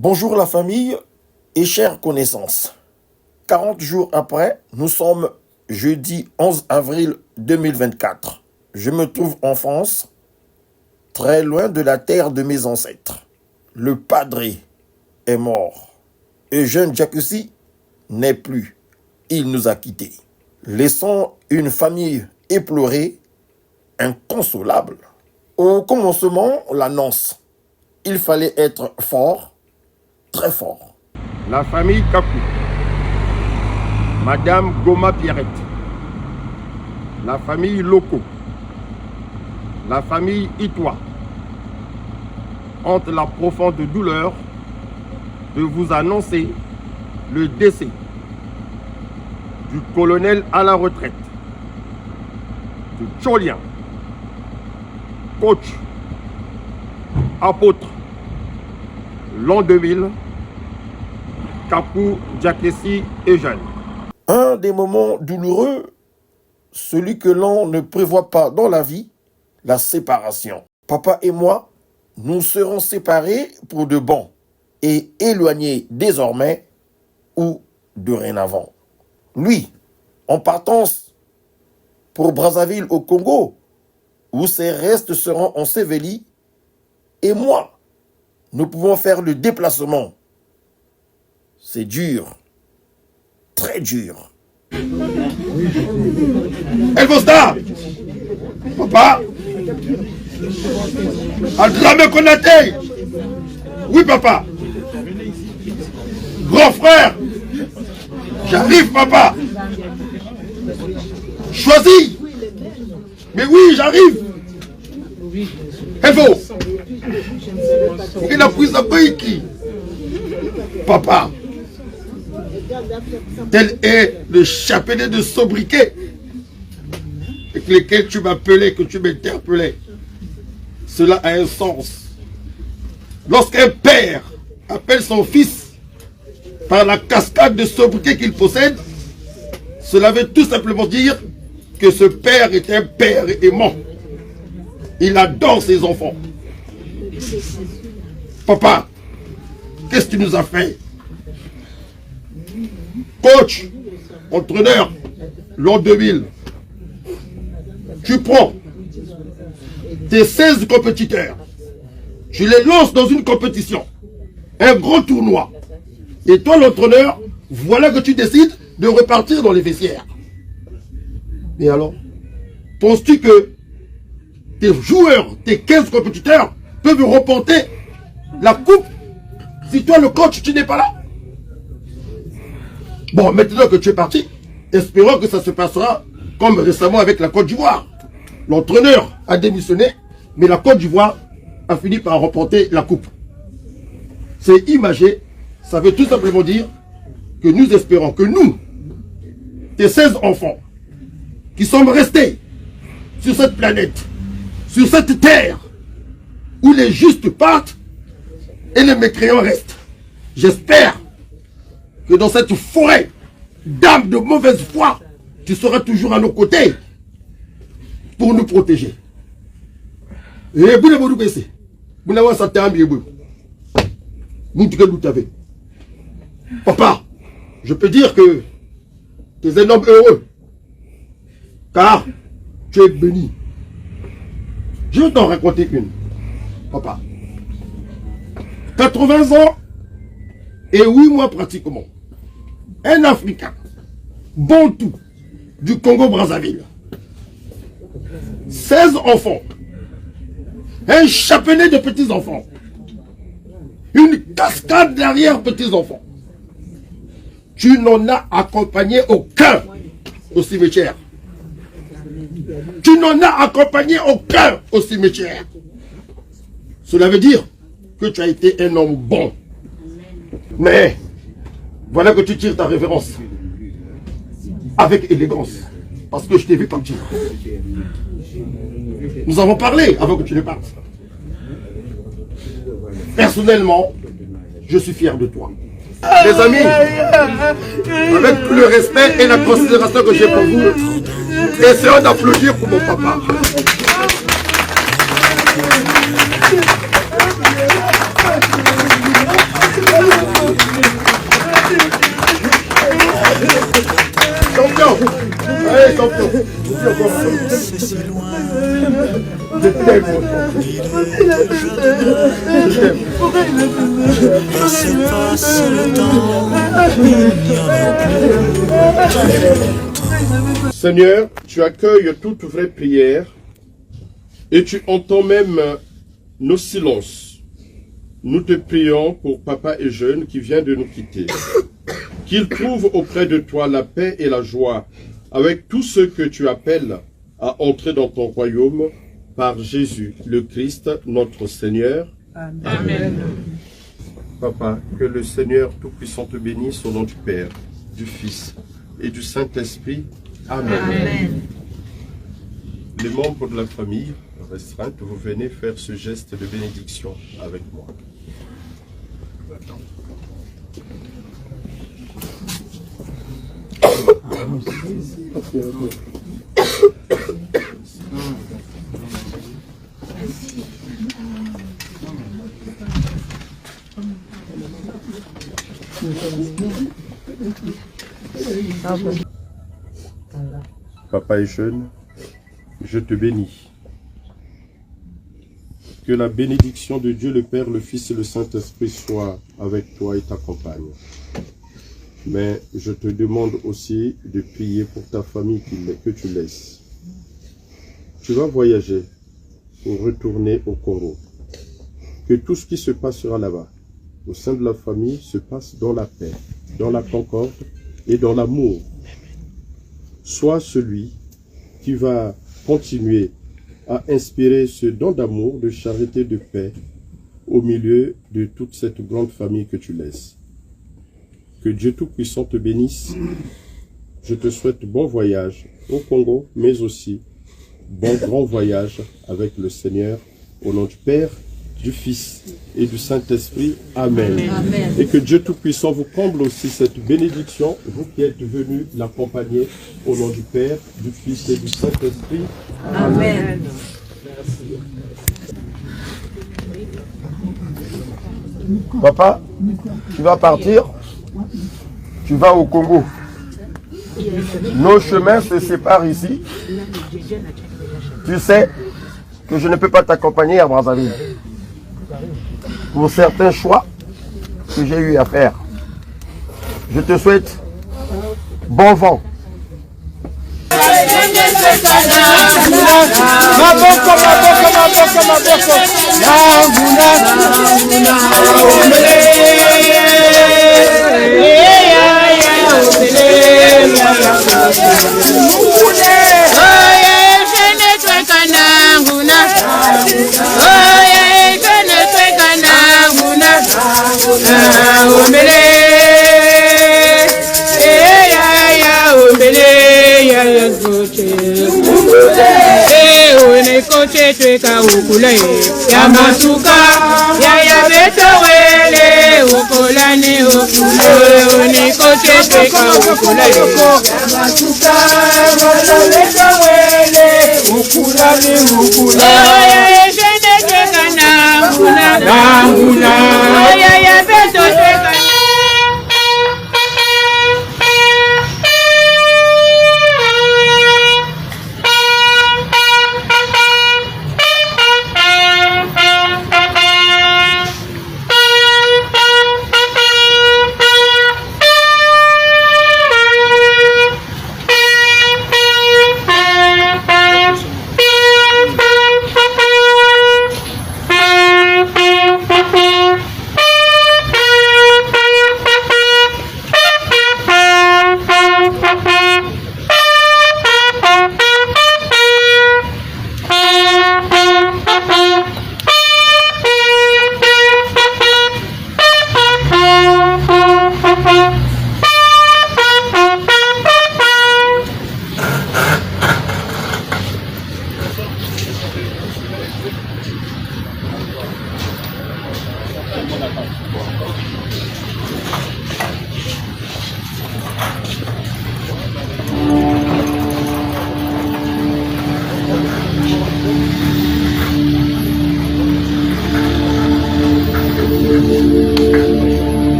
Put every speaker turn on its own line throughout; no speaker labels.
Bonjour la famille et chères connaissances. 40 jours après, nous sommes jeudi 11 avril 2024. Je me trouve en France, très loin de la terre de mes ancêtres. Le padré est mort. Eugène Diakousi n'est plus. Il nous a quittés. Laissant une famille éplorée, inconsolable. Au commencement, l'annonce. Il fallait être fort, très fort.
La famille Kakou, Madame Goma Pierrette, la famille Loko, la famille Itoa, ont la profonde douleur de vous annoncer le décès du colonel à la retraite, de Tcholien, coach, apôtre, l'an 2000, Kakou Diakousi Eugène.
Un des moments douloureux, celui que l'on ne prévoit pas dans la vie, la séparation. Papa et moi, nous serons séparés pour de bon et éloignés désormais ou dorénavant. Lui, en partance pour Brazzaville au Congo, où ses restes seront ensevelis, et moi, nous pouvons faire le déplacement. C'est dur, très dur.
Elvosda, papa, Adramé Konaté, oui papa, grand frère, j'arrive papa, choisis, mais oui j'arrive, Elvo, il a pris sa qui, papa. Tel est le chapelet de sobriquet avec lequel tu m'appelais, que tu m'interpellais. Cela a un sens. Lorsqu'un père appelle son fils par la cascade de sobriquet qu'il possède, cela veut tout simplement dire que ce père est un père aimant. Il adore ses enfants. Papa, qu'est-ce que tu nous as fait? Coach, entraîneur, l'an 2000, tu prends tes 16 compétiteurs, tu les lances dans une compétition, un grand tournoi, et toi l'entraîneur, voilà que tu décides de repartir dans les vestiaires. Mais alors, penses-tu que tes joueurs, tes 15 compétiteurs peuvent remporter la coupe si toi le coach tu n'es pas là? Bon, maintenant que tu es parti, espérons que ça se passera comme récemment avec la Côte d'Ivoire. L'entraîneur a démissionné, mais la Côte d'Ivoire a fini par remporter la coupe. C'est imagé, ça veut tout simplement dire que nous espérons que nous, tes 16 enfants, qui sommes restés sur cette planète, sur cette terre, où les justes partent et les mécréants restent. J'espère que dans cette forêt d'âmes de mauvaise foi, tu seras toujours à nos côtés pour nous protéger. Papa, je peux dire que tu es un homme heureux, car tu es béni. Je vais t'en raconter une, papa. 80 ans et 8 mois pratiquement. Un Africain, Bantou, du Congo-Brazzaville. 16 enfants. Un chapelet de petits-enfants. Une cascade derrière petits-enfants. Tu n'en as accompagné aucun au cimetière. Tu n'en as accompagné aucun au cimetière. Cela veut dire que tu as été un homme bon. Mais voilà que tu tires ta révérence avec élégance, parce que je t'ai vu partir. Nous avons parlé avant que tu ne partes. Personnellement, je suis fier de toi. Les amis, avec tout le respect et la considération que j'ai pour vous, essayons d'applaudir pour mon papa. Seigneur, tu accueilles toute vraie prière et tu entends même nos silences. Nous te prions pour Papa et Jeune qui vient de nous quitter. Qu'il trouve auprès de toi la paix et la joie avec tous ceux que tu appelles à entrer dans ton royaume par Jésus, le Christ, notre Seigneur. Amen. Papa, que le Seigneur Tout-Puissant te bénisse au nom du Père, du Fils et du Saint-Esprit. Amen. Amen. Les membres de la famille restreinte, vous venez faire ce geste de bénédiction avec moi. Papa et Jeune, je te bénis. Que la bénédiction de Dieu le Père, le Fils et le Saint-Esprit soit avec toi et t'accompagne. Mais je te demande aussi de prier pour ta famille que tu laisses. Tu vas voyager pour retourner au Congo. Que tout ce qui se passera là-bas, au sein de la famille, se passe dans la paix, dans la concorde et dans l'amour. Sois celui qui va continuer à inspirer ce don d'amour, de charité, de paix au milieu de toute cette grande famille que tu laisses. Que Dieu Tout-Puissant te bénisse. Je te souhaite bon voyage au Congo, mais aussi bon grand voyage avec le Seigneur, au nom du Père, du Fils et du Saint-Esprit. Amen. Amen. Et que Dieu Tout-Puissant vous comble aussi cette bénédiction, vous qui êtes venus l'accompagner, au nom du Père, du Fils et du Saint-Esprit. Amen.
Papa, tu vas partir, tu vas au Congo. Nos chemins se séparent ici. Tu sais que je ne peux pas t'accompagner à Brazzaville pour certains choix que j'ai eu à faire. Je te souhaite bon vent.
Koche tweka ukule ya masuka ya beto wele ukolani ukule ni koche tweka ukule ya masuka ya beto wele ukulani ukule ya jene tweka na ya beto tweka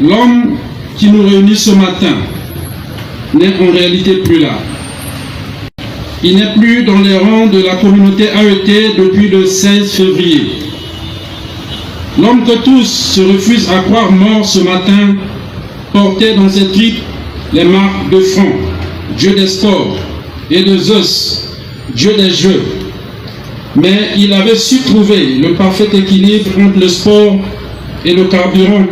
L'homme qui nous réunit ce matin n'est en réalité plus là. Il n'est plus dans les rangs de la communauté AET depuis le 16 février. L'homme que tous se refusent à croire mort ce matin portait dans ses tripes les marques de Franc, dieu des sports, et de Zeus, dieu des jeux. Mais il avait su trouver le parfait équilibre entre le sport et le carburant,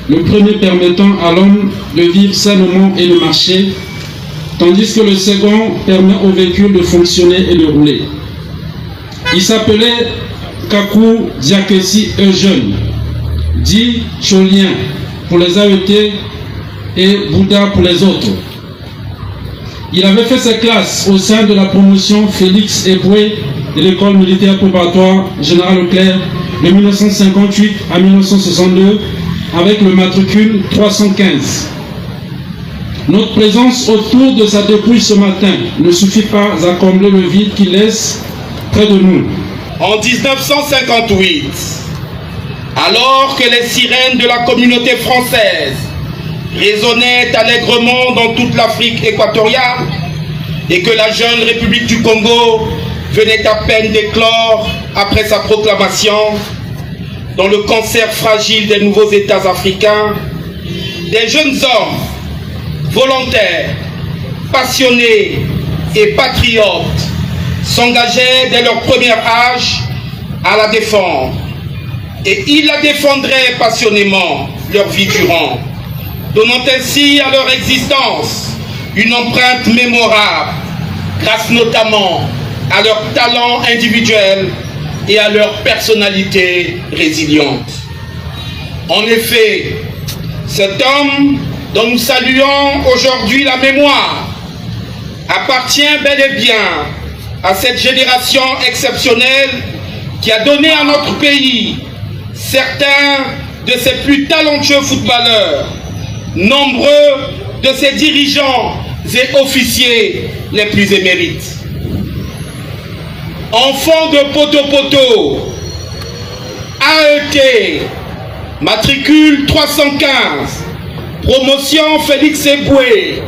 le premier permettant à l'homme de vivre sainement et de marcher, tandis que le second permet au véhicule de fonctionner et de rouler. Il s'appelait Kakou Diakessi Eugène, dit Cholien pour les AET et Bouddha pour les autres. Il avait fait ses classes au sein de la promotion Félix Eboué de l'école militaire préparatoire Général Leclerc de 1958 à 1962 avec le matricule 315. Notre présence autour de sa dépouille ce matin ne suffit pas à combler le vide qu'il laisse près de nous.
En 1958, alors que les sirènes de la communauté française résonnaient allègrement dans toute l'Afrique équatoriale et que la jeune République du Congo venait à peine d'éclore après sa proclamation, dans le concert fragile des nouveaux États africains, des jeunes hommes volontaires, passionnés et patriotes s'engageaient dès leur premier âge à la défendre. Et ils la défendraient passionnément leur vie durant, donnant ainsi à leur existence une empreinte mémorable, grâce notamment à leur talent individuel et à leur personnalité résiliente. En effet, cet homme dont nous saluons aujourd'hui la mémoire appartient bel et bien à cette génération exceptionnelle qui a donné à notre pays certains de ses plus talentueux footballeurs, nombreux de ses dirigeants et officiers les plus émérites. Enfant de Poto-Poto, AET, matricule 315, promotion Félix Eboué,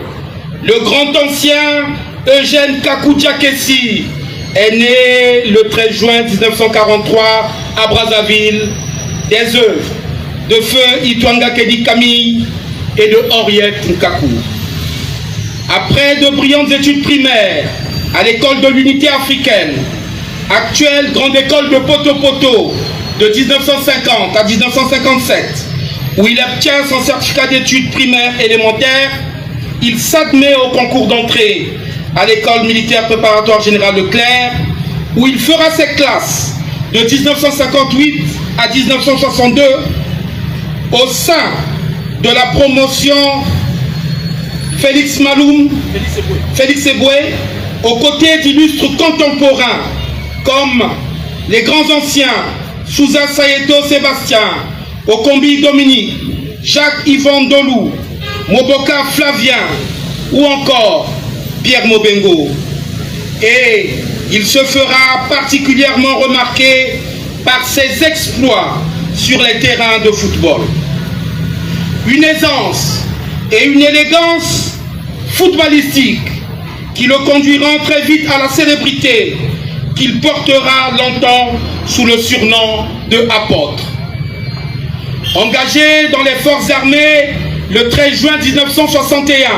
le grand ancien Eugène Kakou Diakessi est né le 13 juin 1943 à Brazzaville, des œuvres de feu Itwanga Kedi Camille et de Henriette Nkakou. Après de brillantes études primaires à l'école de l'unité africaine, actuelle grande école de Poto-Poto de 1950 à 1957, où il obtient son certificat d'études primaires élémentaires, il s'admet au concours d'entrée à l'école militaire préparatoire Général Leclerc, où il fera ses classes de 1958 à 1962 au sein de la promotion Félix Eboué, aux côtés d'illustres contemporains comme les grands anciens Souza Sayeto Sébastien, Okombi Dominique, Jacques Yvan Dolou, Moboka Flavien ou encore Pierre Mobengo. Et il se fera particulièrement remarquer par ses exploits sur les terrains de football. Une aisance et une élégance footballistique qui le conduiront très vite à la célébrité qu'il portera longtemps sous le surnom de apôtre. Engagé dans les forces armées le 13 juin 1961,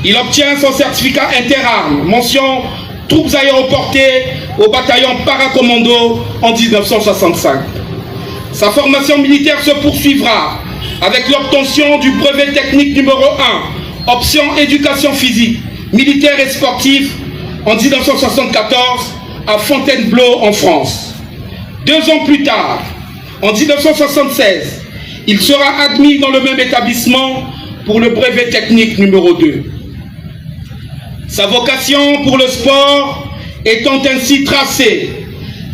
il obtient son certificat interarmes, mention troupes aéroportées au bataillon paracommando en 1965. Sa formation militaire se poursuivra avec l'obtention du brevet technique numéro 1, option éducation physique, militaire et sportive en 1974 à Fontainebleau en France. 2 ans plus tard, en 1976, il sera admis dans le même établissement pour le brevet technique numéro 2. Sa vocation pour le sport étant ainsi tracée,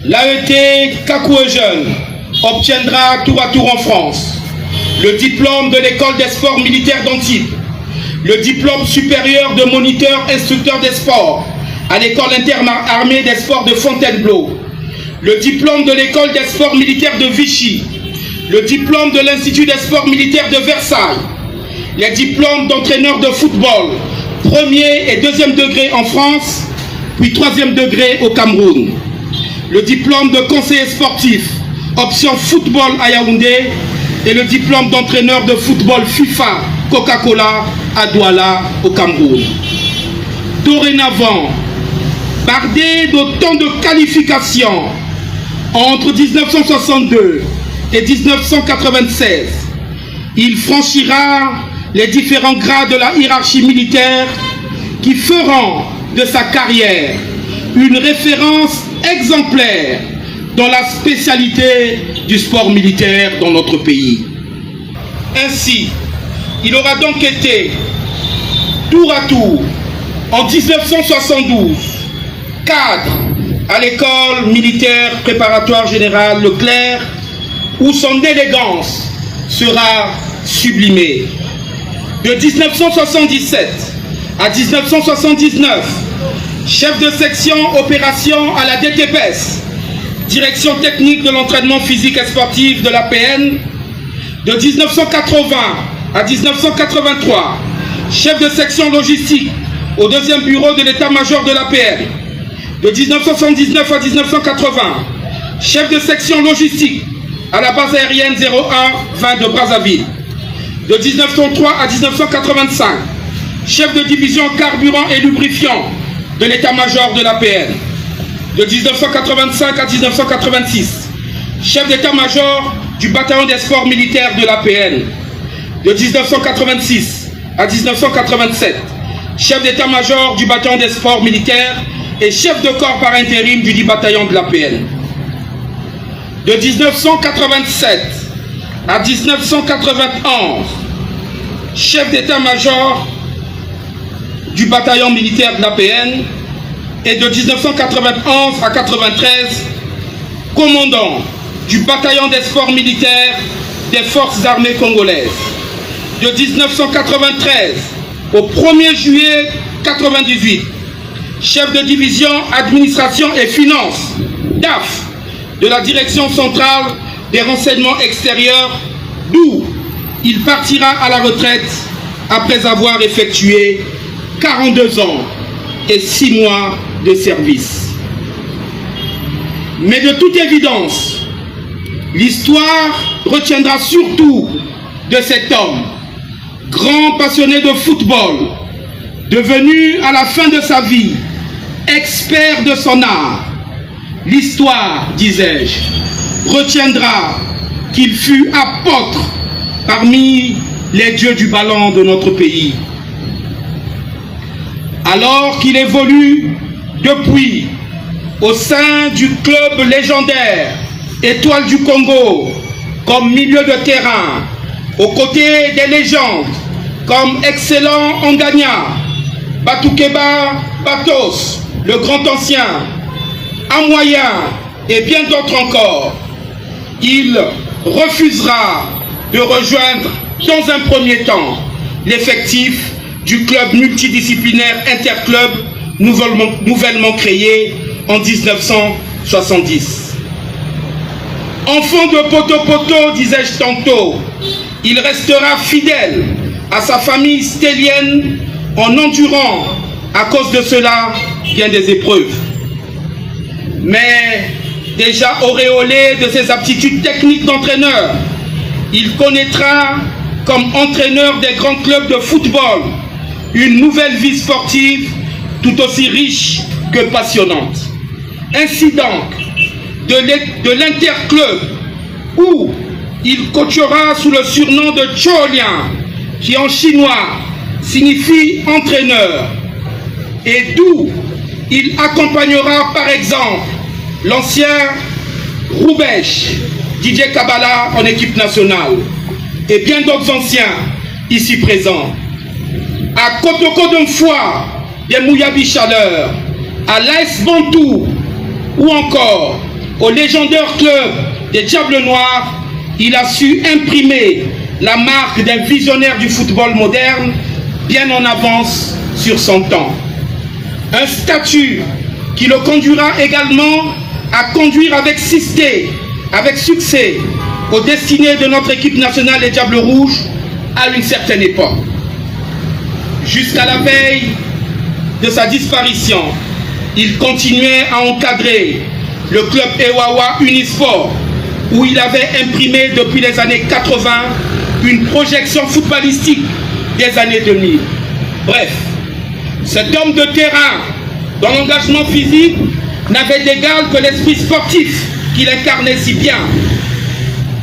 l'AET Kakou Eugène obtiendra tour à tour en France le diplôme de l'école des sports militaires d'Antibes, le diplôme supérieur de moniteur instructeur des sports à l'école interarmée des sports de Fontainebleau, le diplôme de l'école des sports militaires de Vichy, le diplôme de l'Institut des sports militaires de Versailles, les diplômes d'entraîneur de football, premier et deuxième degré en France, puis troisième degré au Cameroun, le diplôme de conseiller sportif, option football à Yaoundé, et le diplôme d'entraîneur de football FIFA Coca-Cola à Douala au Cameroun. Dorénavant, bardé d'autant de qualifications, entre 1962 et 1996, il franchira les différents grades de la hiérarchie militaire qui feront de sa carrière une référence exemplaire dans la spécialité du sport militaire dans notre pays. Ainsi, il aura donc été, tour à tour, en 1972, cadre à l'école militaire préparatoire générale Leclerc, où son élégance sera sublimée. De 1977 à 1979, chef de section opération à la DTPS, direction technique de l'entraînement physique et sportif de l'APN. De 1980 à 1983, chef de section logistique au 2e bureau de l'état-major de l'APN. De 1979 à 1980, chef de section logistique à la base aérienne 01-20 de Brazzaville. De 1903 à 1985, chef de division carburant et lubrifiant de l'état-major de l'APN. De 1985 à 1986, chef d'état-major du bataillon des sports militaires de l'APN. De 1986 à 1987, chef d'état-major du bataillon des sports militaires et chef de corps par intérim du 10 bataillon de l'APN. De 1987 à 1991, chef d'état-major du bataillon militaire de l'APN, et de 1991 à 1993, commandant du bataillon des sports militaires des forces armées congolaises. De 1993 au 1er juillet 1998, chef de division administration et finances, DAF, de la direction centrale des renseignements extérieurs, d'où il partira à la retraite après avoir effectué 42 ans et 6 mois de service. Mais de toute évidence, l'histoire retiendra surtout de cet homme, grand passionné de football, devenu à la fin de sa vie expert de son art. L'histoire, disais-je, retiendra qu'il fut apôtre parmi les dieux du ballon de notre pays. Alors qu'il évolue depuis au sein du club légendaire Étoile du Congo comme milieu de terrain, aux côtés des légendes comme Excellent Ongania, Batoukeba Batos, le grand ancien, Amoyen et bien d'autres encore, il refusera de rejoindre dans un premier temps l'effectif du club multidisciplinaire Interclub nouvellement créé en 1970. Enfant de poto-poto, disais-je tantôt, il restera fidèle à sa famille stélienne en endurant à cause de cela bien des épreuves. Mais déjà auréolé de ses aptitudes techniques d'entraîneur, il connaîtra comme entraîneur des grands clubs de football une nouvelle vie sportive tout aussi riche que passionnante. Ainsi donc, de l'Interclub, où il coachera sous le surnom de Cholian, qui en chinois signifie entraîneur, et d'où il accompagnera par exemple l'ancien Roubesch, Didier Kabbalah en équipe nationale, et bien d'autres anciens ici présents. À Kotoko Domfoua, des Mouyabi Chaleur, à l'AS Bantou, ou encore au légendaire club des Diables Noirs, il a su imprimer la marque d'un visionnaire du football moderne, bien en avance sur son temps. Un statut qui le conduira également à conduire avec succès aux destinées de notre équipe nationale des Diables Rouges à une certaine époque. Jusqu'à la veille de sa disparition, il continuait à encadrer le club Ewawa Unisport, où il avait imprimé depuis les années 80 une projection footballistique des années 2000. Bref, cet homme de terrain, dont l'engagement physique n'avait d'égal que l'esprit sportif qu'il incarnait si bien.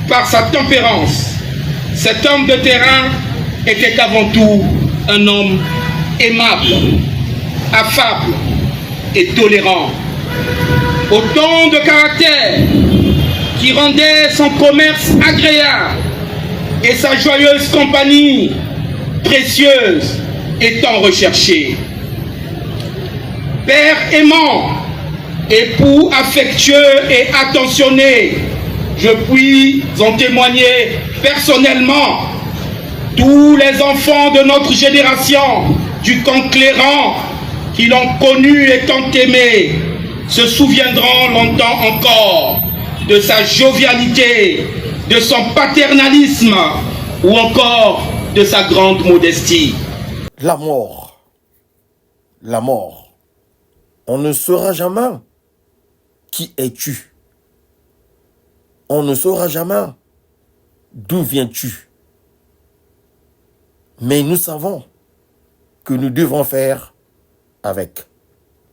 Par sa tempérance, cet homme de terrain était avant tout un homme aimable, affable et tolérant. Autant de caractères qui rendaient son commerce agréable et sa joyeuse compagnie précieuse étant recherchée. Père aimant, époux affectueux et attentionné, je puis en témoigner personnellement. Tous les enfants de notre génération du camp Cléran qui l'ont connu et tant aimé se souviendront longtemps encore de sa jovialité, de son paternalisme ou encore de sa grande modestie.
La mort. La mort. On ne saura jamais qui es-tu. On ne saura jamais d'où viens-tu. Mais nous savons que nous devons faire avec.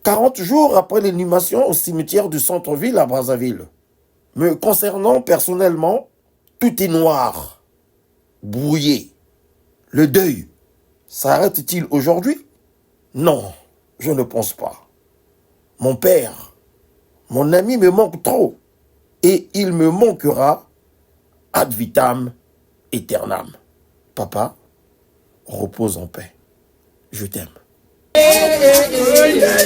40 jours après l'inhumation au cimetière du centre-ville à Brazzaville, me concernant personnellement, tout est noir, brouillé. Le deuil s'arrête-t-il aujourd'hui? Non, je ne pense pas. Mon père, mon ami me manque trop et il me manquera ad vitam aeternam. Papa, repose en paix. Je t'aime.
Hey,